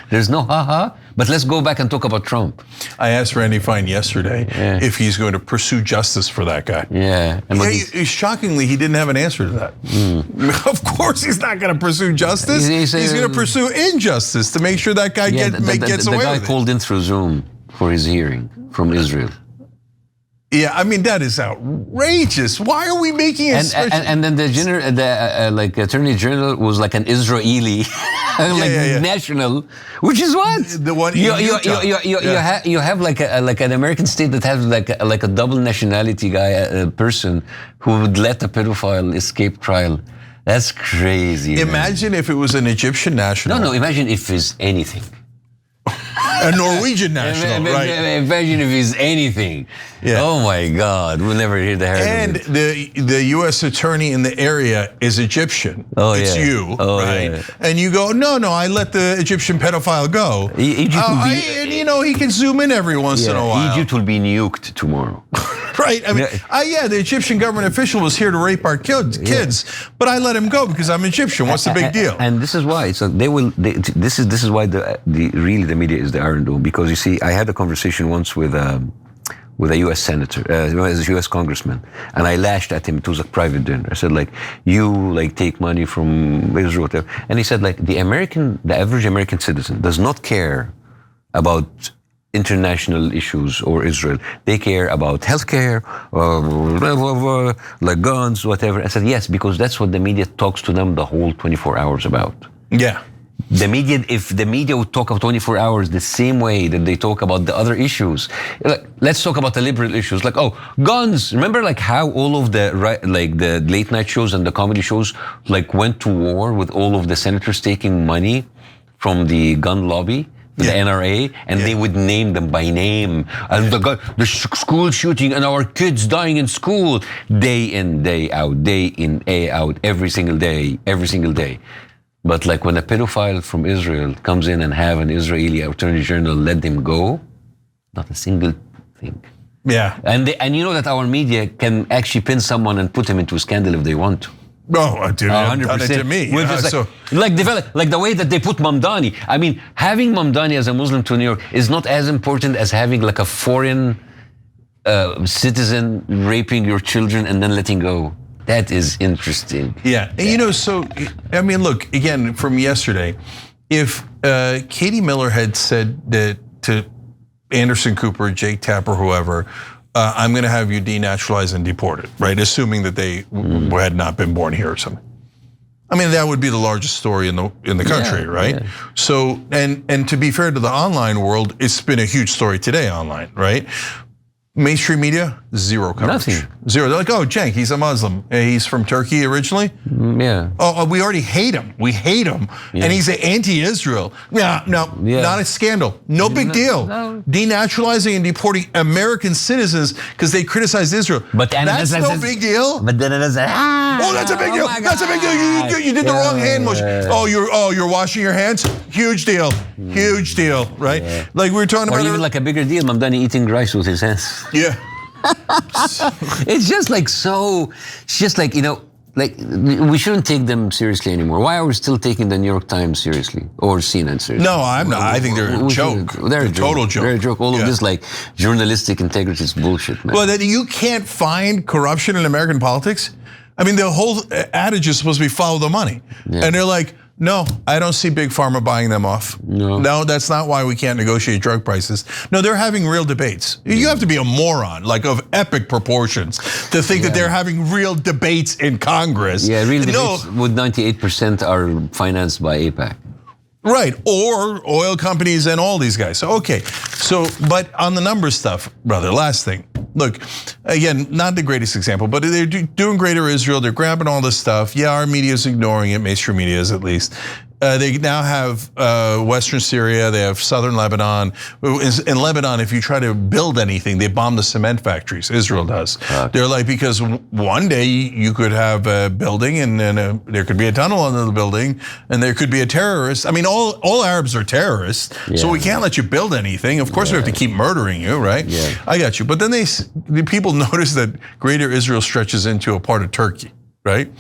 there's no ha-ha, but let's go back and talk about Trump. I asked Randy Fine yesterday if he's going to pursue justice for that guy. Yeah. And shockingly, he didn't have an answer to that. Of course he's not going to pursue justice. He's going to pursue injustice to make sure that guy gets away with it. The guy called in through Zoom for his hearing from Israel. Yeah, I mean, that is outrageous. Why are we making it and then the Attorney General was like an Israeli national, which is what? The one in Utah. You have like an American state that has like a double nationality person who would let a pedophile escape trial. That's crazy. Imagine if it was an Egyptian national. No, imagine if it's anything. A Norwegian national, right? Imagine if it's anything. Yeah. Oh my God, we'll never hear the And the U.S. attorney in the area is Egyptian. Oh, it's you, right? Yeah. And you go, no, I let the Egyptian pedophile go. Egypt will be, and he can zoom in every once in a while. Egypt will be nuked tomorrow. Right, I mean, the Egyptian government official was here to rape our kids, but I let him go because I'm Egyptian. What's the big deal? And this is why. So this is why really the media is the Iron Dome, because you see, I had a conversation once with a U.S. senator, a U.S. congressman, and I lashed at him. It was a private dinner. I said, you take money from Israel, whatever. And he said, the average American citizen does not care about international issues or Israel. They care about healthcare, like guns, whatever. I said, yes, because that's what the media talks to them the whole 24 hours about. Yeah. The media, if the media would talk about 24 hours the same way that they talk about the other issues, like, let's talk about the liberal issues, like, oh, guns. Remember, like, how all of the the late night shows and the comedy shows like went to war with all of the senators taking money from the gun lobby, the NRA, and they would name them by name. And the school shooting and our kids dying in school, day in, day out, day in, day out, every single day. But like when a pedophile from Israel comes in and have an Israeli attorney general let them go, not a single thing. Yeah. And you know that our media can actually pin someone and put him into a scandal if they want to. Oh, dude, 100% to me. We're just like the way that they put Mamdani. I mean, having Mamdani as a Muslim to New York is not as important as having like a foreign citizen raping your children and then letting go. That is interesting. Yeah, and you know, so, I mean, look, again, from yesterday, if Katie Miller had said that to Anderson Cooper, Jake Tapper, whoever, I'm gonna have you denaturalized and deported, right? Assuming that they had not been born here or something. I mean, that would be the largest story in the country, right? Yeah. So, and to be fair to the online world, it's been a huge story today online, right? Mainstream media, zero coverage. Nothing. Zero. They're like, oh, Cenk, he's a Muslim. He's from Turkey originally. Yeah. Oh, we already hate him. We hate him. Yeah. And he's anti-Israel. Yeah, no, not a scandal. No big deal. No. Denaturalizing and deporting American citizens because they criticized Israel. But that's no big deal. But then it is oh, that's a big deal. That's a big deal. You did the wrong hand motion. Oh, you're washing your hands. Huge deal. Huge deal, right? Yeah. Like we were talking about. Or even like a bigger deal, Mamdani eating rice with his hands. Yeah. It's just like so. It's just like, you know, like we shouldn't take them seriously anymore. Why are we still taking the New York Times seriously or CNN seriously? No, I'm not. I think they're a joke. They're a total joke. They're a joke. All of this like journalistic integrity is bullshit, man. Well, that you can't find corruption in American politics. I mean, the whole adage is supposed to be follow the money, and they're like, no, I don't see Big Pharma buying them off. No, that's not why we can't negotiate drug prices. No, they're having real debates. You have to be a moron, like of epic proportions, to think that they're having real debates in Congress. Yeah, real debates with 98% are financed by AIPAC. Right, or oil companies and all these guys. So, okay, so, but on the numbers stuff, brother, last thing. Look, again, not the greatest example, but they're doing Greater Israel. They're grabbing all this stuff. Yeah, our media is ignoring it, mainstream media is at least. They now have Western Syria, they have Southern Lebanon. In Lebanon, if you try to build anything, they bomb the cement factories, Israel does. They're like, because one day you could have a building and then there could be a tunnel under the building and there could be a terrorist. I mean, all Arabs are terrorists, so we can't let you build anything. Of course we have to keep murdering you, right? Yeah. I got you. But then the people notice that Greater Israel stretches into a part of Turkey, right?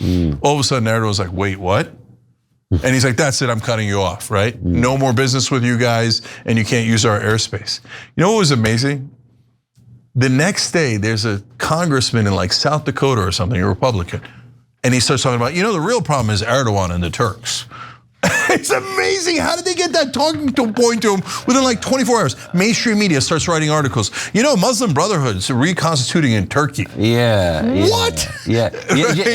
All of a sudden Erdogan's like, wait, what? And he's like, that's it, I'm cutting you off, right? No more business with you guys, and you can't use our airspace. You know what was amazing? The next day, there's a congressman in like South Dakota or something, a Republican, and he starts talking about, you know, the real problem is Erdogan and the Turks. It's amazing. How did they get that talking point to him within like 24 hours? Mainstream media starts writing articles. You know, Muslim Brotherhood's reconstituting in Turkey. What? Yeah.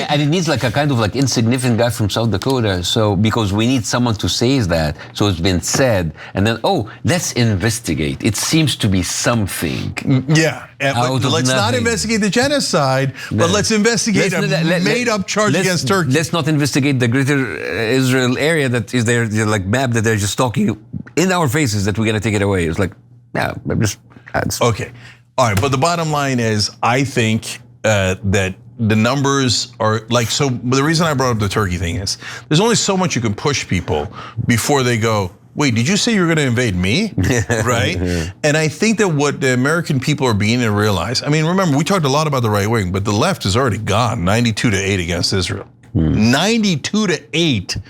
And it needs like a kind of like insignificant guy from South Dakota. So because we need someone to say that. So it's been said, and then let's investigate. It seems to be something. Yeah. Let's not investigate the genocide, but let's investigate a made-up charge against Turkey. Let's not investigate the Greater Israel area that is there, like map that they're just talking in our faces that we're gonna take it away. It's like, okay, all right. But the bottom line is, I think that the numbers are like, so the reason I brought up the Turkey thing is there's only so much you can push people before they go, wait, did you say you were going to invade me? Right? And I think that what the American people are beginning to realize, I mean, remember, we talked a lot about the right wing, but the left is already gone 92-8 against Israel. 92-8,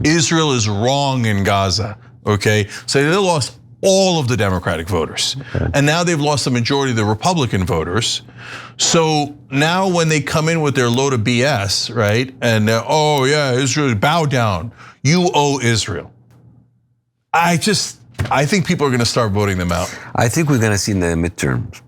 Israel is wrong in Gaza, okay? So they lost all of the Democratic voters. And now they've lost the majority of the Republican voters. So now when they come in with their load of BS, right? And oh yeah, Israel, bow down. You owe Israel. I just I think people are going to start voting them out. I think we're going to see in the midterms.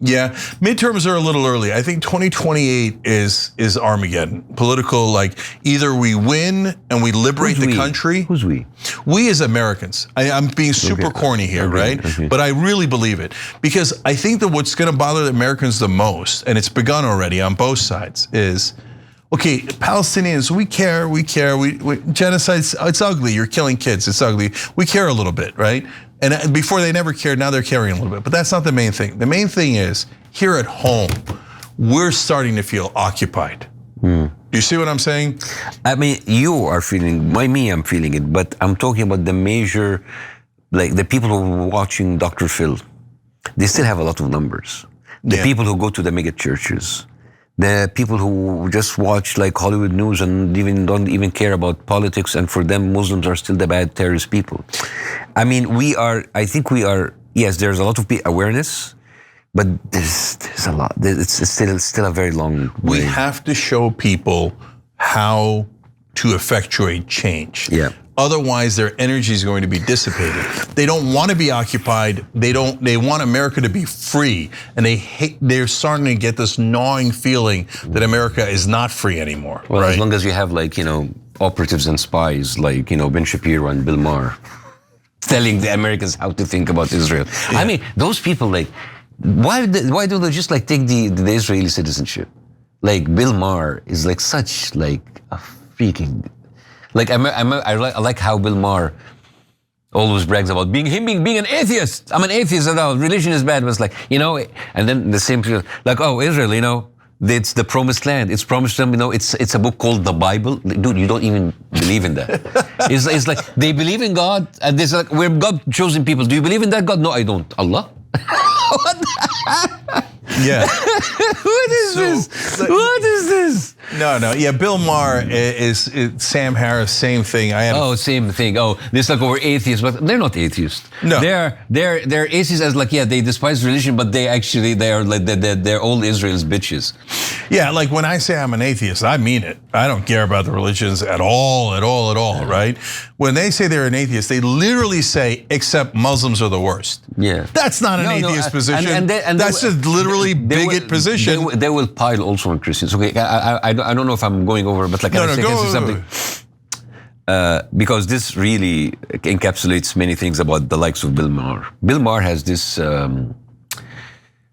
Yeah, midterms are a little early. I think 2028 is Armageddon. Political, like either we win and we liberate the country. Who's we? We as Americans. I'm being super corny here, right? But I really believe it. Because I think that what's gonna bother the Americans the most, and it's begun already on both sides, is, okay, Palestinians, we care, genocide, it's ugly, you're killing kids, it's ugly. We care a little bit, right? And before they never cared, now they're caring a little bit. But that's not the main thing. The main thing is, here at home, we're starting to feel occupied. Do you see what I'm saying? I mean, you are feeling, I'm feeling it, but I'm talking about the major, like the people who are watching Dr. Phil, they still have a lot of numbers. The people who go to the mega churches, the people who just watch like Hollywood news and don't even care about politics, and for them Muslims are still the bad terrorist people. I mean, I think we are, yes, there's a lot of awareness, but there's a lot, it's still a very long way. We have to show people how to effectuate change. Yeah. Otherwise, their energy is going to be dissipated. They don't want to be occupied. They want America to be free, and they're starting to get this gnawing feeling that America is not free anymore. Well, right? As long as you have like, operatives and spies like, Ben Shapiro and Bill Maher telling the Americans how to think about Israel. Yeah. I mean, those people, like, why don't they just like take the Israeli citizenship? Like Bill Maher is like such like a freaking. Like I like how Bill Maher always brags about being an atheist. I'm an atheist, and religion is bad. But it's like, and then the same people like, oh, Israel, it's the promised land. It's promised them, it's a book called the Bible. Dude, you don't even believe in that. It's like they believe in God, and this like we're God chosen people. Do you believe in that God? No, I don't. Allah. What? Yeah. What is this? What is this? No. Yeah, Bill Maher is Sam Harris, same thing. Same thing. This like we're atheists, but they're not atheists. No. They're atheists as like, they despise religion, but they are like they're all Israel's bitches. Yeah, like when I say I'm an atheist, I mean it. I don't care about the religions at all, right? When they say they're an atheist, they literally say, except Muslims are the worst. Yeah. That's not an atheist position. That's just literally bigot position. They will pile also on Christians. Okay, I don't know if I'm going over, but like I can say something. Because this really encapsulates many things about the likes of Bill Maher. Bill Maher has this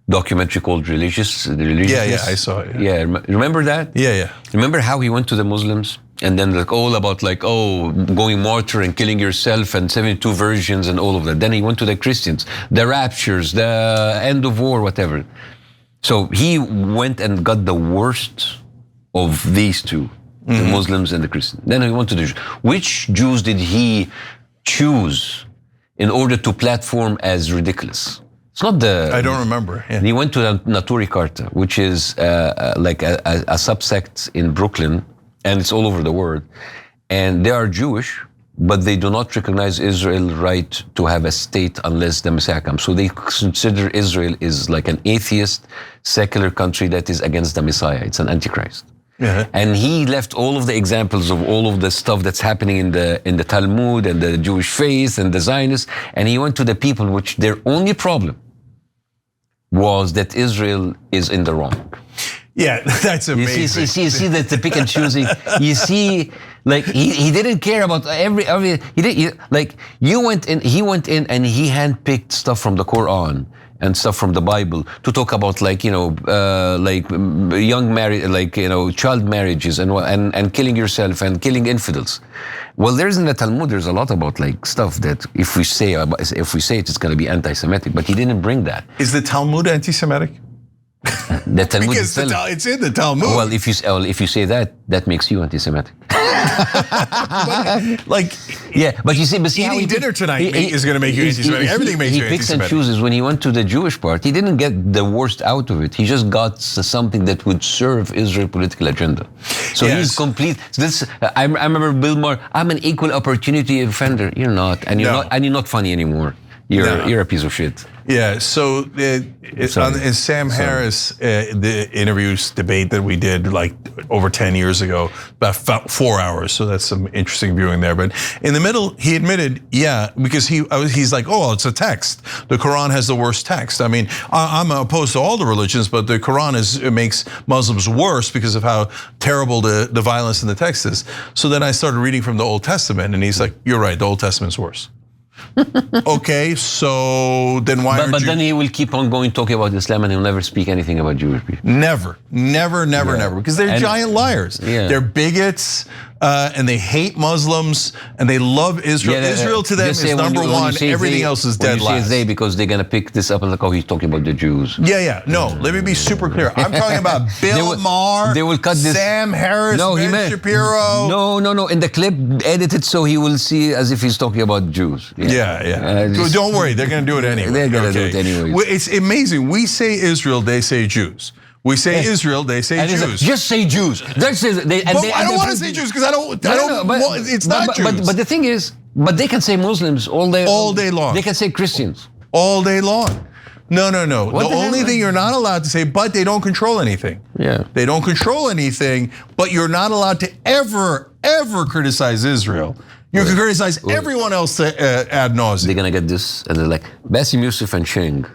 documentary called Religious. Yeah, I saw it. Yeah, remember that? Yeah. Remember how he went to the Muslims and then like all about like, going martyr and killing yourself and 72 virgins and all of that. Then he went to the Christians, the raptures, the end of war, whatever. So he went and got the worst of these two, the Muslims and the Christians. Then he went to the Jews. Which Jews did he choose in order to platform as ridiculous? It's not I don't remember. Yeah. He went to the Naturi Karta, which is like a subsect in Brooklyn, and it's all over the world. And they are Jewish, but they do not recognize Israel's right to have a state unless the Messiah comes. So they consider Israel is like an atheist, secular country that is against the Messiah. It's an antichrist. Yeah. And he left all of the examples of all of the stuff that's happening in the Talmud and the Jewish faith and the Zionists, and he went to the people which their only problem was that Israel is in the wrong. Yeah, that's amazing. You see that the pick and choosing. You see, like he didn't care about every. He went in and he handpicked stuff from the Quran and stuff from the Bible to talk about young marriage, child marriages and killing yourself and killing infidels. Well, there's in the Talmud, there's a lot about like stuff that if we say it, it's going to be anti-Semitic. But he didn't bring that. Is the Talmud anti-Semitic? The Talmud because it's in the Talmud. Well, if you say that makes you anti-Semitic. But you see how eating dinner tonight is going to make you anti-Semitic. Everything makes you anti-Semitic. He picks and chooses. When he went to the Jewish part, he didn't get the worst out of it. He just got something that would serve Israel's political agenda. So he's complete. I remember Bill Maher. I'm an equal opportunity offender. You're not, and you're not funny anymore. you're a piece of shit. Yeah, so in Sam Harris, the interviews debate that we did like over 10 years ago, about 4 hours, so that's some interesting viewing there. But in the middle, he admitted, yeah, because he's like, oh, it's a text. The Quran has the worst text. I mean, I'm opposed to all the religions, but the Quran makes Muslims worse because of how terrible the violence in the text is. So then I started reading from the Old Testament, and he's like, you're right, the Old Testament's worse. Okay, so then why aren't you? But then he will keep on going talking about Islam, and he'll never speak anything about Jewish people. Never, because they're giant liars. Yeah. They're bigots, and they hate Muslims, and they love Israel. Israel to them is number one. Everything else is dead last. They, because they're gonna pick this up and like, oh, he's talking about the Jews. Yeah. No, let me be super clear. I'm talking about Bill Maher. They will cut this. Sam Harris. Ben Shapiro. No. In the clip, edit it so he will see as if he's talking about Jews. Yeah. Don't worry, they're going to do it anyway. They're going to do it anyway. It's amazing. We say Israel, they say Jews. We say Israel, they say Jews. Just say Jews. That's it. I don't want to say Jews because I don't. It's not Jews. But the thing is, they can say Muslims all day long. They can say Christians all day long. No. The only thing you're not allowed to say, but they don't control anything. Yeah. They don't control anything, but you're not allowed to ever criticize Israel. You can criticize everyone else ad nauseum. They're gonna get this, and they're like, Bassem Youssef and Cheng.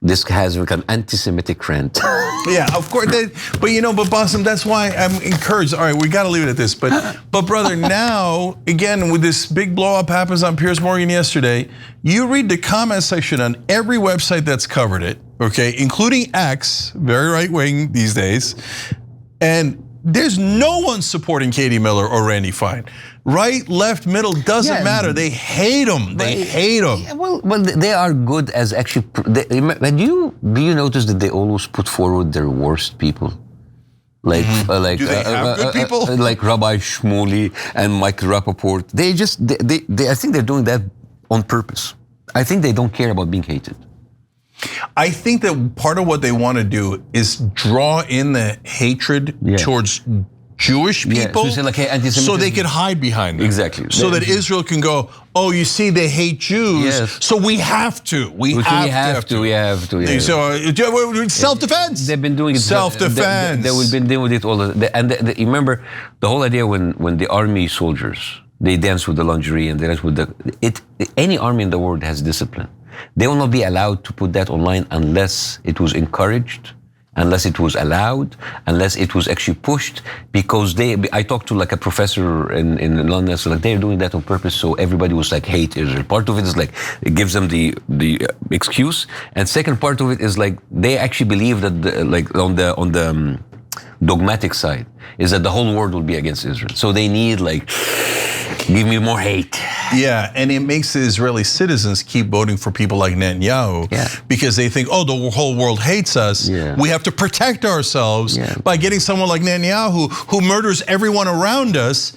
This has become anti-Semitic rant. Yeah, of course. But Bassem, that's why I'm encouraged. All right, we got to leave it at this. But brother, now again with this big blow up happens on Piers Morgan yesterday. You read the comment section on every website that's covered it, okay, including X, very right wing these days, and there's no one supporting Katie Miller or Randy Fine. Right, left, middle, doesn't matter. They hate them. They hate them. Yeah, well, they are good as actually. Do you notice that they always put forward their worst people? Like, do they have good people? Like Rabbi Shmuley and Mike Rappaport. I think they're doing that on purpose. I think they don't care about being hated. I think that part of what they want to do is draw in the hatred towards Jewish people, so they can hide behind them. Exactly. So that Israel can go, oh, you see, they hate Jews, so we have to. We have to. So self-defense. They've been doing it. Self-defense. They've been doing it all. You remember the whole idea when the army soldiers, they dance with the lingerie and they dance with any army in the world has discipline. They will not be allowed to put that online unless it was encouraged, unless it was allowed, unless it was actually pushed, because I talked to like a professor in London, so like they're doing that on purpose, so everybody was like hate Israel. Part of it is like, it gives them the excuse, and second part of it is like, they actually believe that like on the dogmatic side, is that the whole world will be against Israel. So they need like, give me more hate. Yeah, and it makes the Israeli citizens keep voting for people like Netanyahu because they think, oh, the whole world hates us. Yeah. We have to protect ourselves by getting someone like Netanyahu who murders everyone around us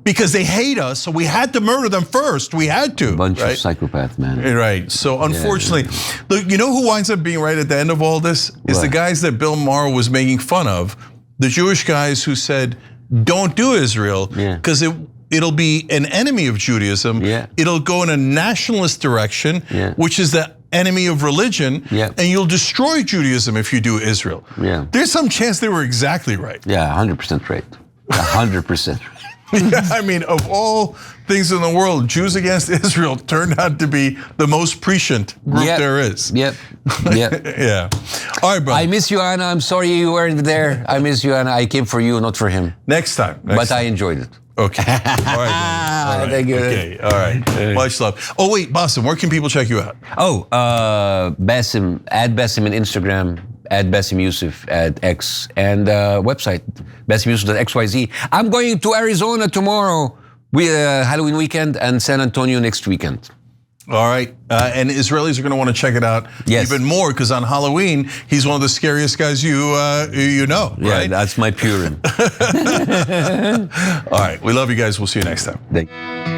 because they hate us. So we had to murder them first. We had to. Bunch of psychopaths, man. Right. So unfortunately, look, you know who winds up being right at the end of all this is the guys that Bill Maher was making fun of, the Jewish guys who said, don't do Israel because it'll be an enemy of Judaism. It'll go in a nationalist direction, which is the enemy of religion, and you'll destroy Judaism if you do Israel. There's some chance they were exactly right. 100% right. 100%. I mean, of all things in the world, Jews against Israel turned out to be the most prescient group there is. Yeah. All right, bro. I miss you, Anna. I'm sorry you weren't there. I miss you, Anna. I came for you, not for him. Next time. I enjoyed it. Okay. All right. Thank you. Okay. All right. Much love. Oh wait, Bassem, where can people check you out? Oh, Bassem, add Bassem on Instagram, add Bassem Youssef at X, and website BassemYoussef.xyz. I'm going to Arizona tomorrow. Halloween weekend and San Antonio next weekend. All right, and Israelis are going to want to check it out even more because on Halloween he's one of the scariest guys you know. Right? Yeah, that's my Purim. All right, we love you guys. We'll see you next time. Thank you.